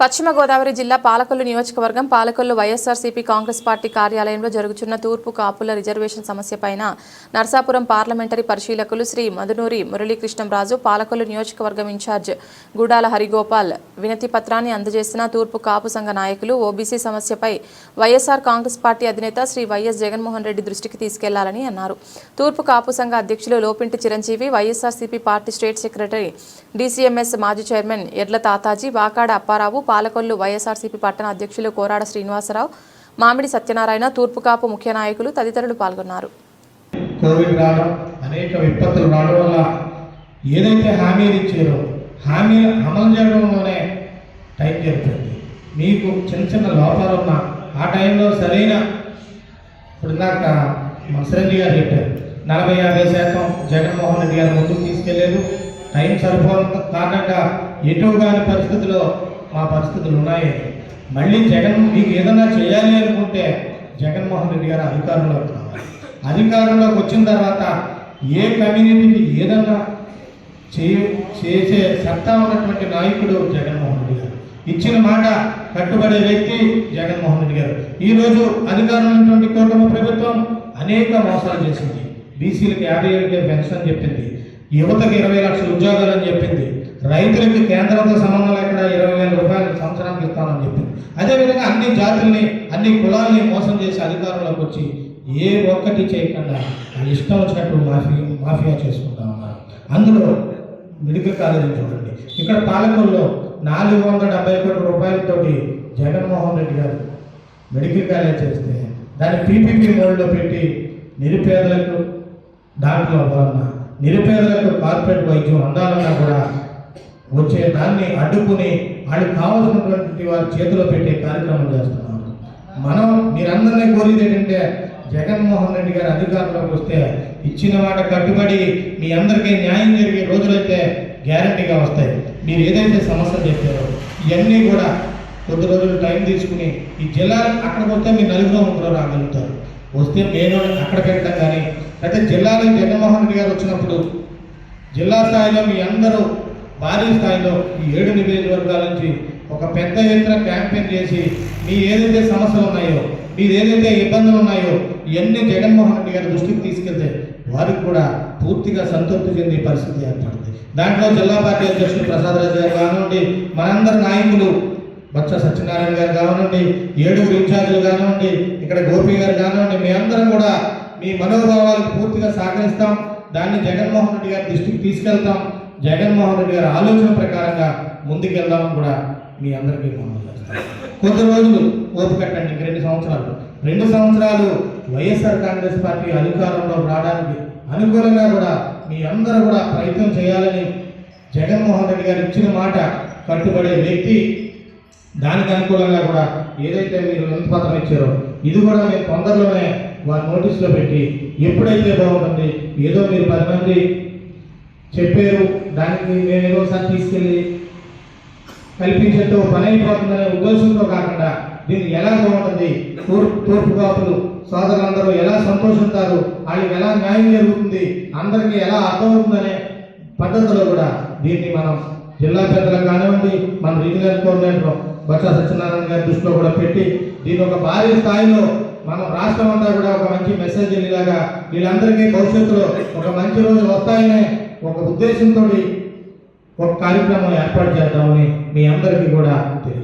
పశ్చిమ గోదావరి జిల్లా పాలకొల్లు నియోజకవర్గం పాలకొల్లు వైఎస్ఆర్సీపీ కాంగ్రెస్ పార్టీ కార్యాలయంలో జరుగుతున్న తూర్పు కాపుల రిజర్వేషన్ సమస్యపైన నర్సాపురం పార్లమెంటరీ పరిశీలకులు శ్రీ మధునూరి మురళీకృష్ణంరాజు, పాలకొల్లు నియోజకవర్గం ఇన్ఛార్జ్ గుడాల హరిగోపాల్ వినతి పత్రాన్ని అందజేసిన తూర్పు కాపు సంఘ నాయకులు ఓబీసీ సమస్యపై వైఎస్ఆర్ కాంగ్రెస్ పార్టీ అధినేత శ్రీ వైఎస్ జగన్మోహన్ రెడ్డి దృష్టికి తీసుకెళ్లాలని అన్నారు. తూర్పు కాపు సంఘ అధ్యక్షులు Lopinti Chiranjeevi, YSRCP party state secretary DCMS మాజీ చైర్మన్ ఎడ్ల తాతాజీ, వాకాడ అప్పారావు, పాలకొల్లు వైఎస్ఆర్సీపీ పట్టణ అధ్యక్షులు కోరాడ శ్రీనివాసరావు, మామిడి సత్యనారాయణ, తూర్పు కాపు ముఖ్య నాయకులు తదితరులు పాల్గొన్నారు. కోవిడ్ రావడం, అనేక విపత్తులు రావడం వల్ల ఏదైతే హామీలు ఇచ్చారో హామీలు అమలు చేయడంలోనే టైం జరుగుతుంది. మీకు చిన్న చిన్న లోపాలు ఉన్న ఆ టైంలో సరైన ఇప్పుడు ఇందాక మత్సరంజీ గారు చెప్పారు, 40-50% జగన్మోహన్ రెడ్డి గారు ముందుకు తీసుకెళ్లేదు. టైం సరిపోవడం కారణంగా ఎటుగాని పరిస్థితుల్లో మా పరిస్థితులు ఉన్నాయి. మళ్ళీ జగన్ మీకు ఏదైనా చేయాలి అనుకుంటే జగన్మోహన్ రెడ్డి గారు అధికారంలోకి రావాలి. అధికారంలోకి వచ్చిన తర్వాత ఏ కమ్యూనిటీకి ఏదైనా చేసే సత్తా ఉన్నటువంటి నాయకుడు జగన్మోహన్ రెడ్డి గారు. ఇచ్చిన మాట కట్టుబడే వ్యక్తి జగన్మోహన్ రెడ్డి గారు. ఈరోజు అధికారంలో ఉన్నటువంటి కూటమి ప్రభుత్వం అనేక మోసాలు చేసింది. బీసీలకు 50 ఏళ్ళకే పెన్షన్ చెప్పింది, యువతకు 20 లక్షల ఉద్యోగాలు అని చెప్పింది, రైతులకి కేంద్రంతో సంబంధం లేకుండా 20,000 రూపాయలు సంవత్సరానికి ఇస్తామని చెప్పింది. అదేవిధంగా అన్ని జాతుల్ని అన్ని కులాల్ని మోసం చేసి అధికారంలోకి వచ్చి ఏ ఒక్కటి చేయకుండా ఇష్టం వచ్చినట్టు మాఫియా చేసుకుంటా ఉన్నారు. అందులో మెడికల్ కాలేజీ చూడండి, ఇక్కడ పాలకొల్లో 470 కోట్ల రూపాయలతోటి జగన్మోహన్ రెడ్డి గారు మెడికల్ కాలేజ్ చేస్తే దాన్ని పీపీపీ మోడ్లో పెట్టి నిరుపేదలకు డాక్టర్లు అవ్వాలన్నా, నిరుపేదలకు కార్పొరేట్ వైద్యం అందాలన్నా కూడా వచ్చే దాన్ని అడ్డుకుని వాళ్ళకి కావాల్సినటువంటి వారి చేతిలో పెట్టే కార్యక్రమం చేస్తున్నారు. మనం మీరందరినీ కోరేది ఏంటంటే జగన్మోహన్ రెడ్డి గారు అధికారంలోకి వస్తే ఇచ్చిన మాట కట్టుబడి మీ అందరికీ న్యాయం జరిగే రోజులైతే గ్యారంటీగా వస్తాయి. మీరు ఏదైతే సమస్యలు చెప్పారో ఇవన్నీ కూడా కొద్ది రోజులు టైం తీసుకుని ఈ జిల్లా అక్కడికి వస్తే మీరు 4-3 రాగలుగుతారు. వస్తే నేను అక్కడ పెట్టడం కానీ అయితే జిల్లాలో జగన్మోహన్ రెడ్డి గారు వచ్చినప్పుడు జిల్లా స్థాయిలో మీ అందరూ భారీ స్థాయిలో ఈ 7 నియోజకవర్గాల నుంచి ఒక పెద్ద ఎత్తున క్యాంపెయిన్ చేసి మీ ఏదైతే సమస్యలు ఉన్నాయో, మీరు ఏదైతే ఇబ్బందులు ఉన్నాయో ఇవన్నీ జగన్మోహన్ రెడ్డి గారి దృష్టికి తీసుకెళ్తే వారికి కూడా పూర్తిగా సంతృప్తి చెందే పరిస్థితి ఏర్పడుతుంది. దాంట్లో జిల్లా పార్టీ అధ్యక్షులు ప్రసాద్ రాజు గారు కానివ్వండి, మనందరి నాయకులు బొత్స సత్యనారాయణ గారు కానివ్వండి, 7 ఇన్ఛార్జీలు కానివ్వండి, ఇక్కడ గోపి గారు కానివ్వండి, మీ అందరం కూడా మీ మనోభావాలకు పూర్తిగా సహకరిస్తాం. దాన్ని జగన్మోహన్ రెడ్డి గారి దృష్టికి తీసుకెళ్తాం. జగన్మోహన్ రెడ్డి గారి ఆలోచన ప్రకారంగా ముందుకెళ్దామని కూడా మీ అందరికీ మనం చేస్తాం. కొద్ది రోజులు ఓపికట్టండి. 2 సంవత్సరాలు వైఎస్ఆర్ కాంగ్రెస్ పార్టీ అధికారంలో రావడానికి అనుకూలంగా కూడా మీ అందరూ కూడా ప్రయత్నం చేయాలని జగన్మోహన్ రెడ్డి గారు ఇచ్చిన మాట కట్టుబడే వ్యక్తి. దానికి అనుకూలంగా కూడా ఏదైతే మీరు వినతిపత్రం ఇచ్చారో ఇది కూడా మేము తొందరలోనే వారి నోటీసులో పెట్టి ఎప్పుడైతే బాగుంటుంది, ఏదో మీరు 10 మంది చెప్పారు దానికి మేము ఏదోసారి తీసుకెళ్ళి కల్పించేతో పని అయిపోతుందనే ఉద్దేశంతో కాకుండా దీన్ని ఎలా బాగుంటుంది, తూర్పు కాపులు సోదరులందరూ ఎలా సంతోషిస్తారు, వాళ్ళకి ఎలా న్యాయం జరుగుతుంది, అందరికీ ఎలా అర్థమవుతుందనే పద్ధతిలో కూడా దీన్ని మనం జిల్లా పెద్దలకు కానివ్వండి, మన రీజనల్ కోఆర్డినేటర్ బొత్స సత్యనారాయణ గారి దృష్టిలో కూడా పెట్టి దీన్ని ఒక భారీ స్థాయిలో మనం రాష్ట్రం అంతా కూడా ఒక మంచి మెసేజ్ వెళ్ళేలాగా వీళ్ళందరికీ భవిష్యత్తులో ఒక మంచి రోజులు వస్తాయనే ఒక ఉద్దేశంతో ఒక కార్యక్రమం ఏర్పాటు చేద్దామని మీ అందరికీ కూడా తెలియదు.